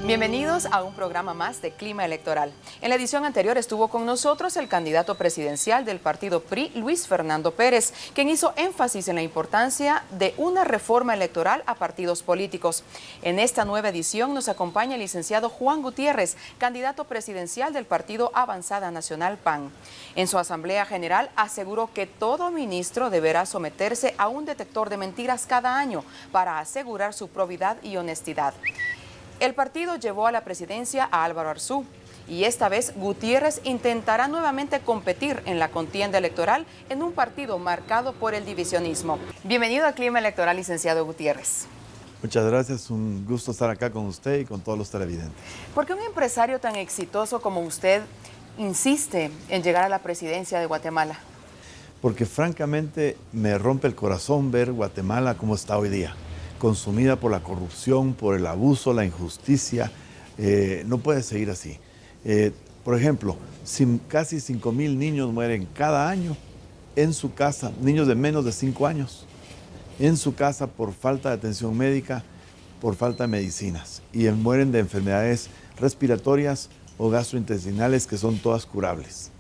Bienvenidos a un programa más de Clima Electoral. En la edición anterior estuvo con nosotros el candidato presidencial del partido PRI, Luis Fernando Pérez, quien hizo énfasis en la importancia de una reforma electoral a partidos políticos. En esta nueva edición nos acompaña el licenciado Juan Gutiérrez, candidato presidencial del partido Avanzada Nacional PAN. En su asamblea general aseguró que todo ministro deberá someterse a un detector de mentiras cada año para asegurar su probidad y honestidad. El partido llevó a la presidencia a Álvaro Arzú y esta vez Gutiérrez intentará nuevamente competir en la contienda electoral en un partido marcado por el divisionismo. Bienvenido a Clima Electoral, licenciado Gutiérrez. Muchas gracias, un gusto estar acá con usted y con todos los televidentes. ¿Por qué un empresario tan exitoso como usted insiste en llegar a la presidencia de Guatemala? Porque francamente me rompe el corazón ver Guatemala como está hoy día, consumida por la corrupción, por el abuso, la injusticia. No puede seguir así. Por ejemplo, casi 5,000 niños mueren cada año en su casa, niños de menos de 5 años, en su casa por falta de atención médica, por falta de medicinas, y mueren de enfermedades respiratorias o gastrointestinales que son todas curables.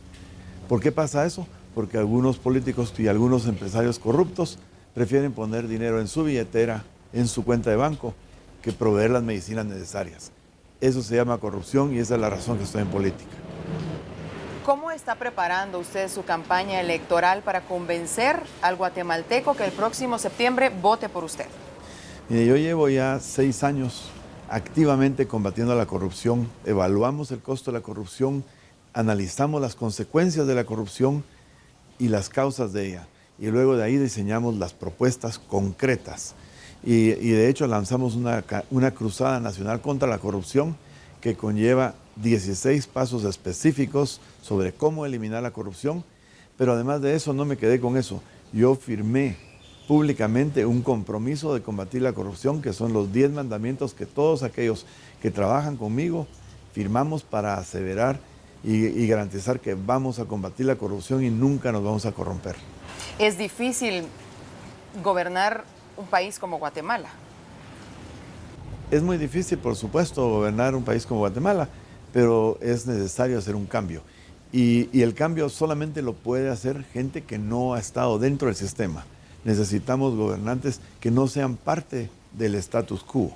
¿Por qué pasa eso? Porque algunos políticos y algunos empresarios corruptos prefieren poner dinero en su billetera, en su cuenta de banco, que proveer las medicinas necesarias. Eso se llama corrupción y esa es la razón que estoy en política. ¿Cómo está preparando usted su campaña electoral para convencer al guatemalteco que el próximo septiembre vote por usted? Mire, yo llevo ya 6 años activamente combatiendo la corrupción. Evaluamos el costo de la corrupción, analizamos las consecuencias de la corrupción y las causas de ella. Y luego de ahí diseñamos las propuestas concretas. Y de hecho lanzamos una cruzada nacional contra la corrupción que conlleva 16 pasos específicos sobre cómo eliminar la corrupción, pero además de eso no me quedé con eso. Yo firmé públicamente un compromiso de combatir la corrupción, que son los 10 mandamientos que todos aquellos que trabajan conmigo firmamos para aseverar y garantizar que vamos a combatir la corrupción y nunca nos vamos a corromper. Es difícil gobernar un país como Guatemala. Es muy difícil, por supuesto, gobernar un país como Guatemala, pero es necesario hacer un cambio. Y el cambio solamente lo puede hacer gente que no ha estado dentro del sistema. Necesitamos gobernantes que no sean parte del status quo.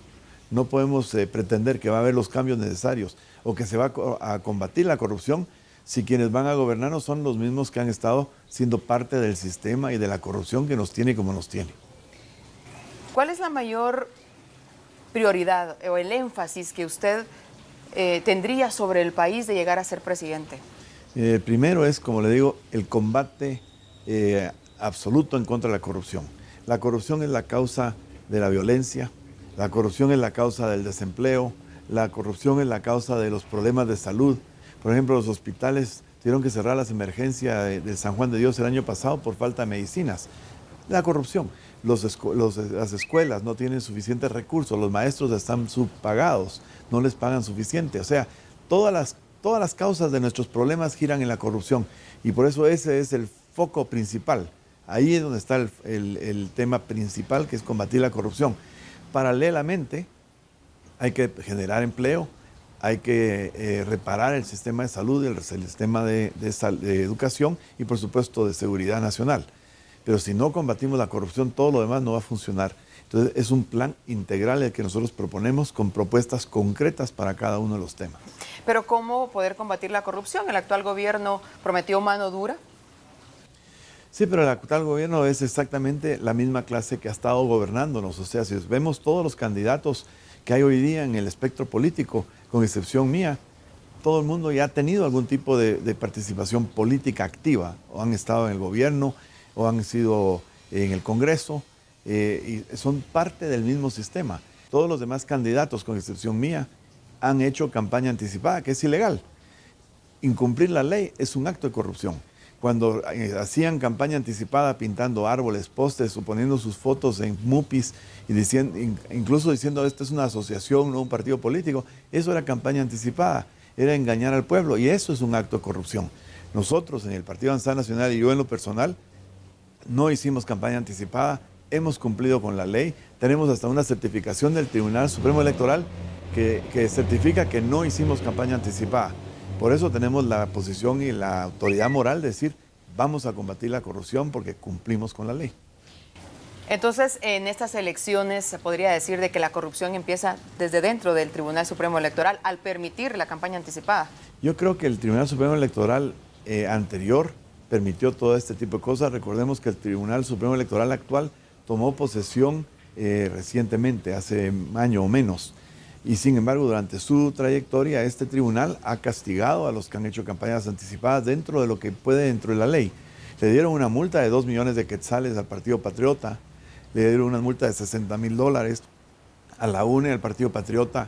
No podemos pretender que va a haber los cambios necesarios o que se va a combatir la corrupción si quienes van a gobernarnos son los mismos que han estado siendo parte del sistema y de la corrupción que nos tiene como nos tiene. ¿Cuál es la mayor prioridad o el énfasis que usted tendría sobre el país de llegar a ser presidente? El primero es, como le digo, el combate absoluto en contra de la corrupción. La corrupción es la causa de la violencia, la corrupción es la causa del desempleo, la corrupción es la causa de los problemas de salud. Por ejemplo, los hospitales tuvieron que cerrar las emergencias de San Juan de Dios el año pasado por falta de medicinas. La corrupción. Las escuelas no tienen suficientes recursos, los maestros están subpagados, no les pagan suficiente. O sea, todas las causas de nuestros problemas giran en la corrupción y por eso ese es el foco principal. Ahí es donde está el tema principal, que es combatir la corrupción. Paralelamente, hay que generar empleo, hay que reparar el sistema de salud, el sistema de educación y, por supuesto, de seguridad nacional. Pero si no combatimos la corrupción, todo lo demás no va a funcionar. Entonces, es un plan integral el que nosotros proponemos con propuestas concretas para cada uno de los temas. Pero ¿cómo poder combatir la corrupción? ¿El actual gobierno prometió mano dura? Sí, pero el actual gobierno es exactamente la misma clase que ha estado gobernándonos. O sea, si vemos todos los candidatos que hay hoy día en el espectro político, con excepción mía, todo el mundo ya ha tenido algún tipo de participación política activa, o han estado en el gobierno, o han sido en el Congreso, y son parte del mismo sistema. Todos los demás candidatos, con excepción mía, han hecho campaña anticipada, que es ilegal. Incumplir la ley es un acto de corrupción. Cuando hacían campaña anticipada pintando árboles, postes, o poniendo sus fotos en MUPIs, y incluso diciendo esta es una asociación, no un partido político, eso era campaña anticipada, era engañar al pueblo, y eso es un acto de corrupción. Nosotros en el Partido Avanzada Nacional y yo en lo personal, no hicimos campaña anticipada, hemos cumplido con la ley, tenemos hasta una certificación del Tribunal Supremo Electoral que certifica que no hicimos campaña anticipada. Por eso tenemos la posición y la autoridad moral de decir, vamos a combatir la corrupción porque cumplimos con la ley. Entonces, en estas elecciones se podría decir de que la corrupción empieza desde dentro del Tribunal Supremo Electoral al permitir la campaña anticipada. Yo creo que el Tribunal Supremo Electoral anterior permitió todo este tipo de cosas. Recordemos que el Tribunal Supremo Electoral actual tomó posesión recientemente, hace un año o menos. Y sin embargo, durante su trayectoria, este tribunal ha castigado a los que han hecho campañas anticipadas dentro de lo que puede dentro de la ley. Le dieron una multa de 2 millones de quetzales al Partido Patriota, le dieron una multa de $60,000 a la UNE, al Partido Patriota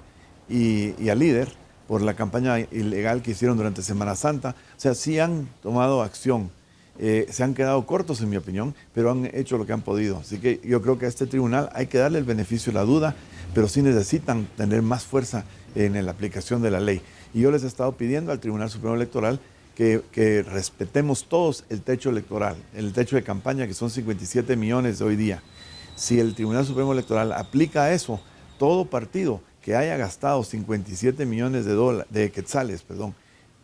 y al líder por la campaña ilegal que hicieron durante Semana Santa. O sea, sí han tomado acción. Se han quedado cortos, en mi opinión, pero han hecho lo que han podido. Así que yo creo que a este tribunal hay que darle el beneficio de la duda, pero sí necesitan tener más fuerza en la aplicación de la ley. Y yo les he estado pidiendo al Tribunal Supremo Electoral que respetemos todos el techo electoral, el techo de campaña, que son 57 millones de hoy día. Si el Tribunal Supremo Electoral aplica eso, todo partido que haya gastado 57 millones de quetzales,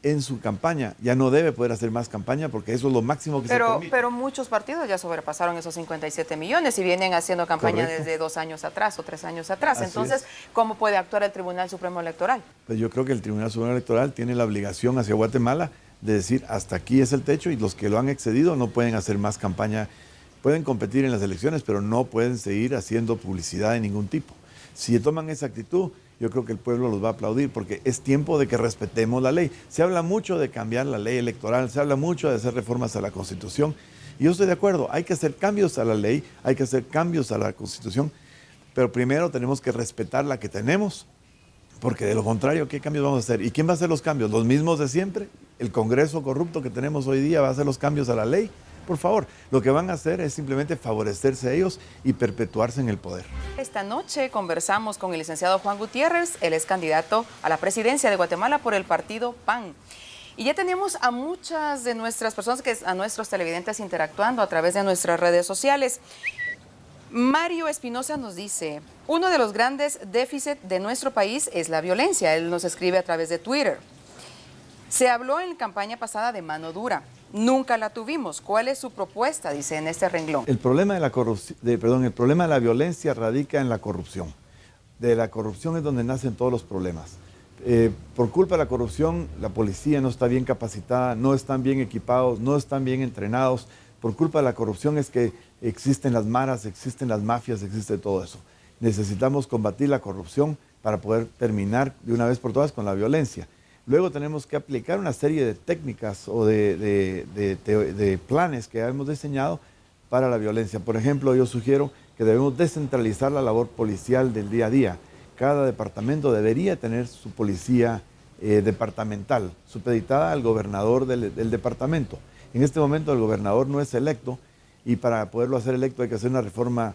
en su campaña, ya no debe poder hacer más campaña porque eso es lo máximo que se permite. Pero muchos partidos ya sobrepasaron esos 57 millones y vienen haciendo campaña desde 2 años atrás o 3 años atrás. Así Entonces, es. ¿cómo puede actuar el Tribunal Supremo Electoral? Pues yo creo que el Tribunal Supremo Electoral tiene la obligación hacia Guatemala de decir hasta aquí es el techo y los que lo han excedido no pueden hacer más campaña. Pueden competir en las elecciones, pero no pueden seguir haciendo publicidad de ningún tipo. Si toman esa actitud, yo creo que el pueblo los va a aplaudir porque es tiempo de que respetemos la ley. Se habla mucho de cambiar la ley electoral, se habla mucho de hacer reformas a la Constitución. Y yo estoy de acuerdo, hay que hacer cambios a la ley, hay que hacer cambios a la Constitución, pero primero tenemos que respetar la que tenemos, porque de lo contrario, ¿qué cambios vamos a hacer? ¿Y quién va a hacer los cambios? ¿Los mismos de siempre? ¿El Congreso corrupto que tenemos hoy día va a hacer los cambios a la ley? Por favor, lo que van a hacer es simplemente favorecerse a ellos y perpetuarse en el poder. Esta noche conversamos con el licenciado Juan Gutiérrez, él es candidato a la presidencia de Guatemala por el partido PAN. Y ya tenemos a muchas de nuestras personas, a nuestros televidentes interactuando a través de nuestras redes sociales. Mario Espinosa nos dice, uno de los grandes déficits de nuestro país es la violencia. Él nos escribe a través de Twitter. Se habló en campaña pasada de mano dura. Nunca la tuvimos. ¿Cuál es su propuesta? Dice en este renglón. El problema de el problema de la violencia radica en la corrupción. De la corrupción es donde nacen todos los problemas. Por culpa de la corrupción, la policía no está bien capacitada, no están bien equipados, no están bien entrenados. Por culpa de la corrupción es que existen las maras, existen las mafias, existe todo eso. Necesitamos combatir la corrupción para poder terminar de una vez por todas con la violencia. Luego tenemos que aplicar una serie de técnicas o de planes que hemos diseñado para la violencia. Por ejemplo, yo sugiero que debemos descentralizar la labor policial del día a día. Cada departamento debería tener su policía departamental, supeditada al gobernador del departamento. En este momento el gobernador no es electo y para poderlo hacer electo hay que hacer una reforma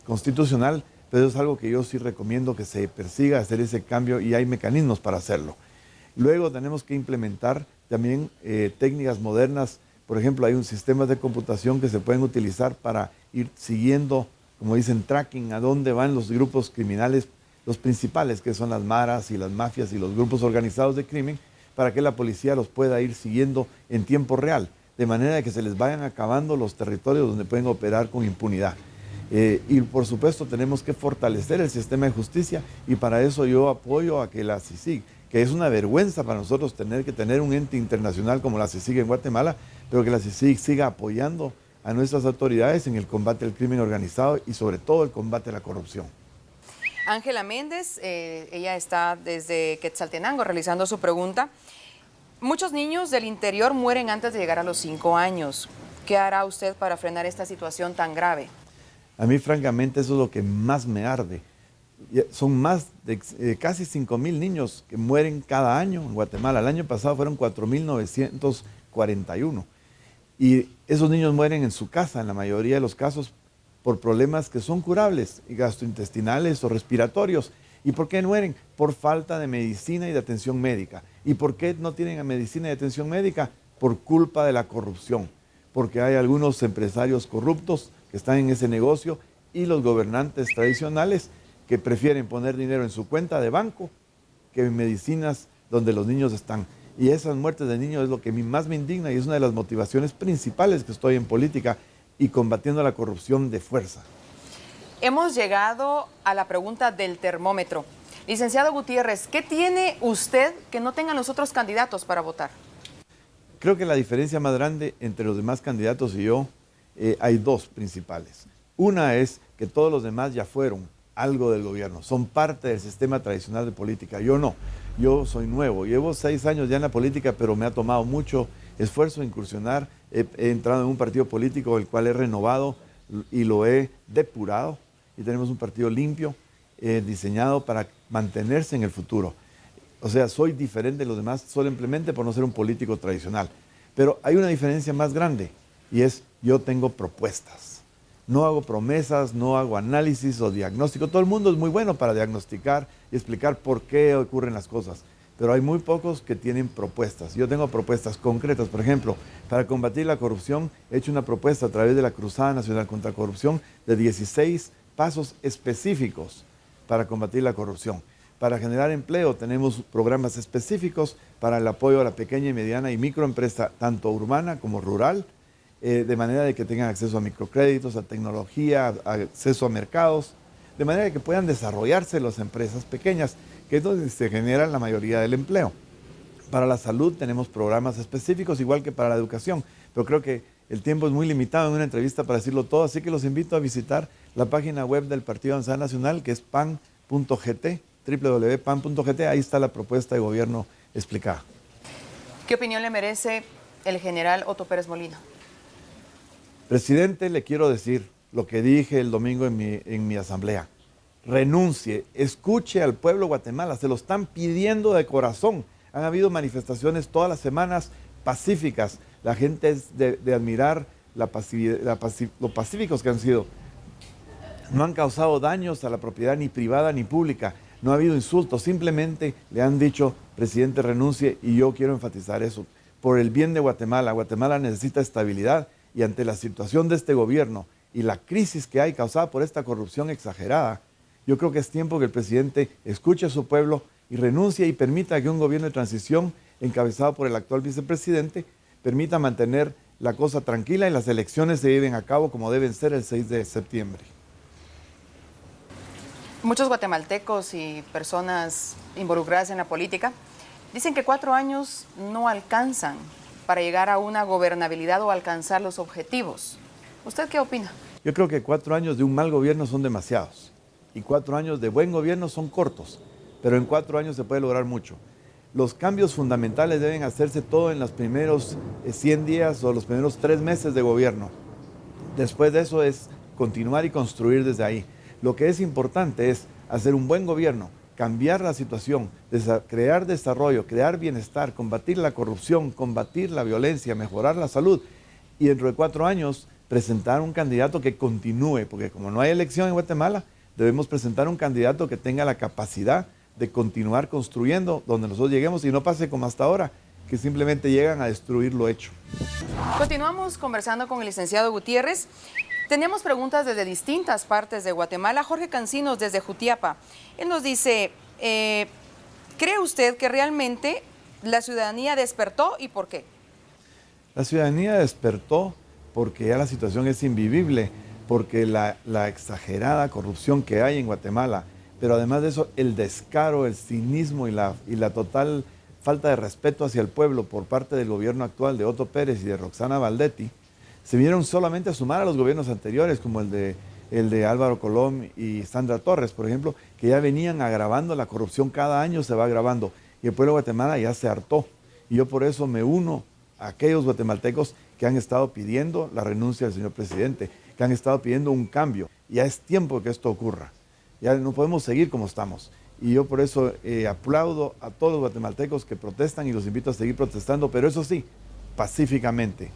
constitucional, pero es algo que yo sí recomiendo que se persiga hacer ese cambio y hay mecanismos para hacerlo. Luego tenemos que implementar también técnicas modernas. Por ejemplo, hay un sistema de computación que se pueden utilizar para ir siguiendo, como dicen, tracking, a dónde van los grupos criminales, los principales, que son las maras y las mafias y los grupos organizados de crimen, para que la policía los pueda ir siguiendo en tiempo real, de manera que se les vayan acabando los territorios donde pueden operar con impunidad. Y por supuesto tenemos que fortalecer el sistema de justicia y para eso yo apoyo a que la CICIG, que es una vergüenza para nosotros tener que tener un ente internacional como la CICIG en Guatemala, pero que la CICIG siga apoyando a nuestras autoridades en el combate al crimen organizado y sobre todo el combate a la corrupción. Ángela Méndez, ella está desde Quetzaltenango realizando su pregunta. Muchos niños del interior mueren antes de llegar a los 5 años. ¿Qué hará usted para frenar esta situación tan grave? A mí, francamente, eso es lo que más me arde. Son más de casi 5,000 niños que mueren cada año en Guatemala. El año pasado fueron 4,941. Y esos niños mueren en su casa, en la mayoría de los casos, por problemas que son curables, gastrointestinales o respiratorios. ¿Y por qué mueren? Por falta de medicina y de atención médica. ¿Y por qué no tienen medicina y atención médica? Por culpa de la corrupción. Porque hay algunos empresarios corruptos que están en ese negocio y los gobernantes tradicionales que prefieren poner dinero en su cuenta de banco que en medicinas donde los niños están. Y esas muertes de niños es lo que más me indigna y es una de las motivaciones principales que estoy en política y combatiendo la corrupción de fuerza. Hemos llegado a la pregunta del termómetro. Licenciado Gutiérrez, ¿qué tiene usted que no tengan los otros candidatos para votar? Creo que la diferencia más grande entre los demás candidatos y yo, hay dos principales. Una es que todos los demás ya fueron algo del gobierno, son parte del sistema tradicional de política. Yo no, yo soy nuevo, llevo 6 años ya en la política, pero me ha tomado mucho esfuerzo incursionar. He entrado en un partido político el cual he renovado y lo he depurado y tenemos un partido limpio, diseñado para mantenerse en el futuro. O sea, soy diferente de los demás simplemente por no ser un político tradicional. Pero hay una diferencia más grande y es yo tengo propuestas. No hago promesas, no hago análisis o diagnóstico. Todo el mundo es muy bueno para diagnosticar y explicar por qué ocurren las cosas. Pero hay muy pocos que tienen propuestas. Yo tengo propuestas concretas. Por ejemplo, para combatir la corrupción, he hecho una propuesta a través de la Cruzada Nacional contra la Corrupción de 16 pasos específicos para combatir la corrupción. Para generar empleo tenemos programas específicos para el apoyo a la pequeña y mediana y microempresa, tanto urbana como rural, de manera de que tengan acceso a microcréditos, a tecnología, a acceso a mercados, de manera de que puedan desarrollarse las empresas pequeñas, que es donde se genera la mayoría del empleo. Para la salud tenemos programas específicos, igual que para la educación, pero creo que el tiempo es muy limitado en una entrevista para decirlo todo, así que los invito a visitar la página web del Partido Avanzada Nacional, que es pan.gt, www.pan.gt, ahí está la propuesta de gobierno explicada. ¿Qué opinión le merece el general Otto Pérez Molina? Presidente, le quiero decir lo que dije el domingo en mi asamblea. Renuncie, escuche al pueblo de Guatemala, se lo están pidiendo de corazón. Han habido manifestaciones todas las semanas pacíficas. La gente es de admirar lo pacíficos que han sido. No han causado daños a la propiedad ni privada ni pública. No ha habido insultos, simplemente le han dicho, presidente, renuncie, y yo quiero enfatizar eso. Por el bien de Guatemala, Guatemala necesita estabilidad y ante la situación de este gobierno y la crisis que hay causada por esta corrupción exagerada, yo creo que es tiempo que el presidente escuche a su pueblo y renuncie y permita que un gobierno de transición encabezado por el actual vicepresidente permita mantener la cosa tranquila y las elecciones se lleven a cabo como deben ser el 6 de septiembre. Muchos guatemaltecos y personas involucradas en la política dicen que 4 años no alcanzan para llegar a una gobernabilidad o alcanzar los objetivos. ¿Usted qué opina? Yo creo que 4 años de un mal gobierno son demasiados y 4 años de buen gobierno son cortos, pero en 4 años se puede lograr mucho. Los cambios fundamentales deben hacerse todo en los primeros 100 días o los primeros 3 meses de gobierno. Después de eso es continuar y construir desde ahí. Lo que es importante es hacer un buen gobierno, cambiar la situación, crear desarrollo, crear bienestar, combatir la corrupción, combatir la violencia, mejorar la salud y dentro de 4 años presentar un candidato que continúe, porque como no hay elección en Guatemala, debemos presentar un candidato que tenga la capacidad de continuar construyendo donde nosotros lleguemos y no pase como hasta ahora, que simplemente llegan a destruir lo hecho. Continuamos conversando con el licenciado Gutiérrez. Tenemos preguntas desde distintas partes de Guatemala. Jorge Cancinos desde Jutiapa. Él nos dice, ¿cree usted que realmente la ciudadanía despertó y por qué? La ciudadanía despertó porque ya la situación es invivible, porque la exagerada corrupción que hay en Guatemala, pero además de eso el descaro, el cinismo y la total falta de respeto hacia el pueblo por parte del gobierno actual de Otto Pérez y de Roxana Valdetti, se vinieron solamente a sumar a los gobiernos anteriores, como el de Álvaro Colom y Sandra Torres, por ejemplo, que ya venían agravando la corrupción, cada año se va agravando, y el pueblo de Guatemala ya se hartó. Y yo por eso me uno a aquellos guatemaltecos que han estado pidiendo la renuncia del señor presidente, que han estado pidiendo un cambio. Ya es tiempo que esto ocurra. Ya no podemos seguir como estamos. Y yo por eso aplaudo a todos los guatemaltecos que protestan y los invito a seguir protestando, pero eso sí, pacíficamente.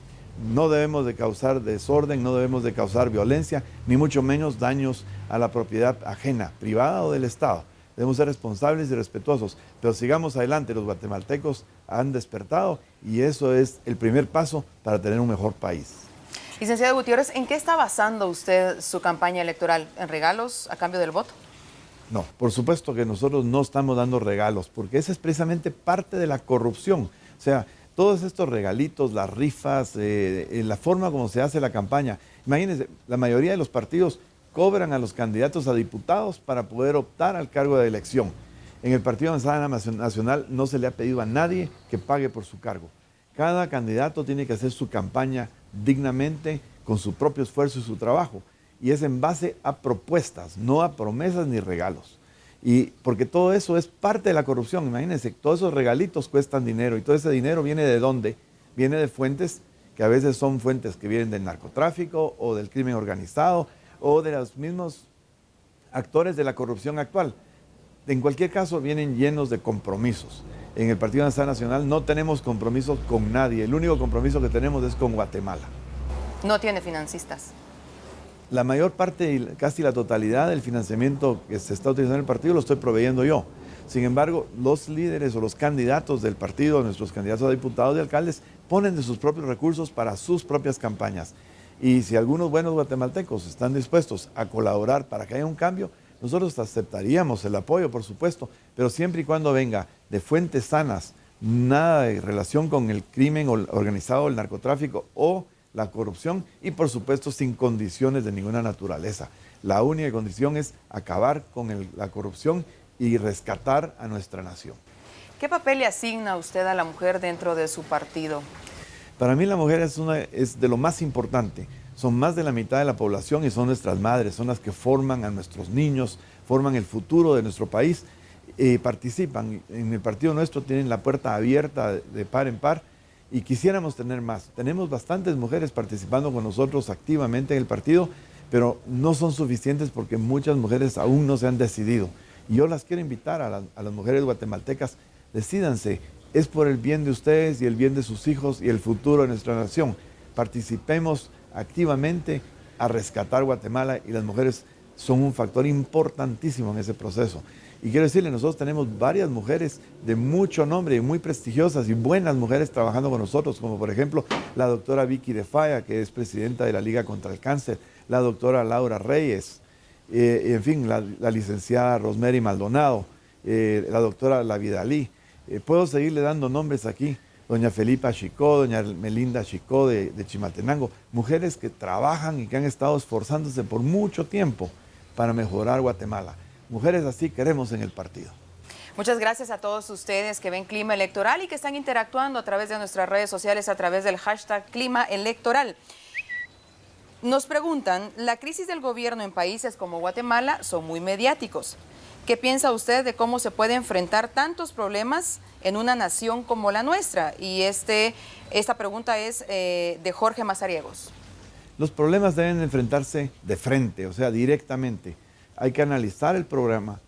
No debemos de causar desorden, no debemos de causar violencia, ni mucho menos daños a la propiedad ajena, privada o del Estado. Debemos ser responsables y respetuosos, pero sigamos adelante, los guatemaltecos han despertado y eso es el primer paso para tener un mejor país. Licenciado Gutiérrez, ¿en qué está basando usted su campaña electoral? ¿En regalos a cambio del voto? No, por supuesto que nosotros no estamos dando regalos, porque esa es precisamente parte de la corrupción. O sea, todos estos regalitos, las rifas, la forma como se hace la campaña. Imagínense, la mayoría de los partidos cobran a los candidatos a diputados para poder optar al cargo de elección. En el Partido Avanzada Nacional no se le ha pedido a nadie que pague por su cargo. Cada candidato tiene que hacer su campaña dignamente, con su propio esfuerzo y su trabajo. Y es en base a propuestas, no a promesas ni regalos. Y porque todo eso es parte de la corrupción. Imagínense, todos esos regalitos cuestan dinero. Y todo ese dinero viene ¿de dónde? Viene de fuentes que a veces son fuentes que vienen del narcotráfico o del crimen organizado o de los mismos actores de la corrupción actual. En cualquier caso, vienen llenos de compromisos. En el Partido Avanzada Nacional no tenemos compromisos con nadie. El único compromiso que tenemos es con Guatemala. No tiene financistas. La mayor parte y casi la totalidad del financiamiento que se está utilizando en el partido lo estoy proveyendo yo. Sin embargo, los líderes o los candidatos del partido, nuestros candidatos a diputados y alcaldes, ponen de sus propios recursos para sus propias campañas. Y si algunos buenos guatemaltecos están dispuestos a colaborar para que haya un cambio, nosotros aceptaríamos el apoyo, por supuesto, pero siempre y cuando venga de fuentes sanas, nada de relación con el crimen organizado, el narcotráfico o la corrupción y, por supuesto, sin condiciones de ninguna naturaleza. La única condición es acabar con la corrupción y rescatar a nuestra nación. ¿Qué papel le asigna usted a la mujer dentro de su partido? Para mí la mujer es de lo más importante. Son más de la mitad de la población y son nuestras madres, son las que forman a nuestros niños, forman el futuro de nuestro país, participan. En el partido nuestro tienen la puerta abierta de par en par y quisiéramos tener más. Tenemos bastantes mujeres participando con nosotros activamente en el partido, pero no son suficientes porque muchas mujeres aún no se han decidido. Y yo las quiero invitar a las mujeres guatemaltecas, decídanse, es por el bien de ustedes y el bien de sus hijos y el futuro de nuestra nación. Participemos activamente a rescatar Guatemala y las mujeres son un factor importantísimo en ese proceso. Y quiero decirle, nosotros tenemos varias mujeres de mucho nombre y muy prestigiosas y buenas mujeres trabajando con nosotros, como por ejemplo la doctora Vicky de Falla, que es presidenta de la Liga contra el Cáncer, la doctora Laura Reyes, en fin, la licenciada Rosemary Maldonado, la doctora La Vidalí. Puedo seguirle dando nombres aquí. Doña Felipa Chicó, doña Melinda Chicó de Chimaltenango, mujeres que trabajan y que han estado esforzándose por mucho tiempo para mejorar Guatemala. Mujeres así queremos en el partido. Muchas gracias a todos ustedes que ven Clima Electoral y que están interactuando a través de nuestras redes sociales, a través del hashtag Clima Electoral. Nos preguntan, la crisis del gobierno en países como Guatemala son muy mediáticos. ¿Qué piensa usted de cómo se puede enfrentar tantos problemas en una nación como la nuestra? Y esta pregunta es de Jorge Mazariegos. Los problemas deben enfrentarse de frente, o sea, directamente. Hay que analizar el programa,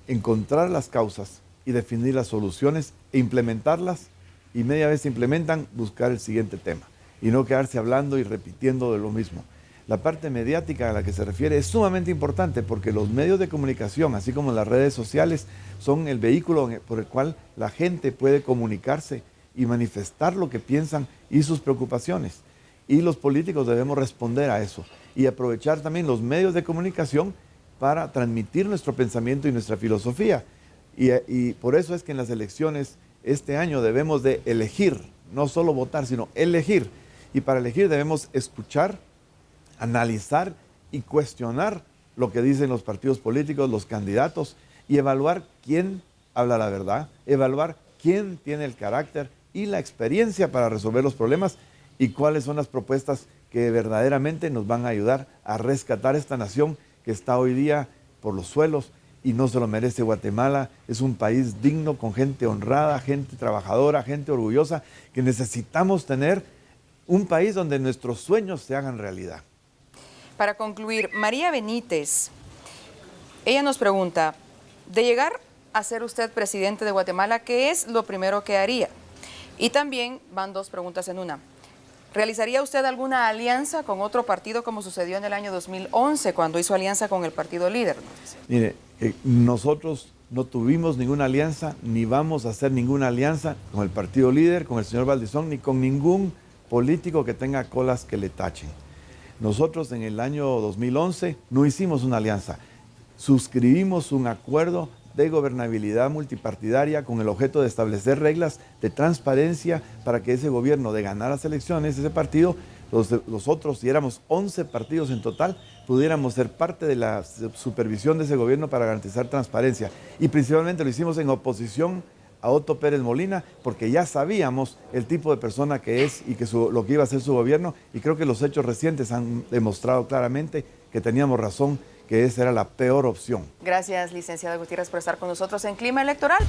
encontrar las causas y definir las soluciones e implementarlas. Y media vez se implementan, buscar el siguiente tema. Y no quedarse hablando y repitiendo de lo mismo. La parte mediática a la que se refiere es sumamente importante porque los medios de comunicación, así como las redes sociales, son el vehículo por el cual la gente puede comunicarse y manifestar lo que piensan y sus preocupaciones. Y los políticos debemos responder a eso y aprovechar también los medios de comunicación para transmitir nuestro pensamiento y nuestra filosofía. Y por eso es que en las elecciones este año debemos de elegir, no solo votar, sino elegir. Y para elegir debemos escuchar, analizar y cuestionar lo que dicen los partidos políticos, los candidatos, y evaluar quién habla la verdad, evaluar quién tiene el carácter y la experiencia para resolver los problemas y cuáles son las propuestas que verdaderamente nos van a ayudar a rescatar esta nación que está hoy día por los suelos y no se lo merece Guatemala. Es un país digno, con gente honrada, gente trabajadora, gente orgullosa, que necesitamos tener un país donde nuestros sueños se hagan realidad. Para concluir, María Benítez, ella nos pregunta, de llegar a ser usted presidente de Guatemala, ¿qué es lo primero que haría? Y también van dos preguntas en una. ¿Realizaría usted alguna alianza con otro partido como sucedió en el año 2011 cuando hizo alianza con el partido líder? Mire, nosotros no tuvimos ninguna alianza, ni vamos a hacer ninguna alianza con el partido líder, con el señor Valdizón, ni con ningún político que tenga colas que le tachen. Nosotros en el año 2011 no hicimos una alianza. suscribimos un acuerdo de gobernabilidad multipartidaria con el objeto de establecer reglas de transparencia para que ese gobierno, de ganar las elecciones, ese partido, los otros, si éramos 11 partidos en total, pudiéramos ser parte de la supervisión de ese gobierno para garantizar transparencia. Y principalmente lo hicimos en oposición a Otto Pérez Molina, porque ya sabíamos el tipo de persona que es y que lo que iba a hacer su gobierno, y creo que los hechos recientes han demostrado claramente que teníamos razón, que esa era la peor opción. Gracias, licenciada Gutiérrez, por estar con nosotros en Clima Electoral.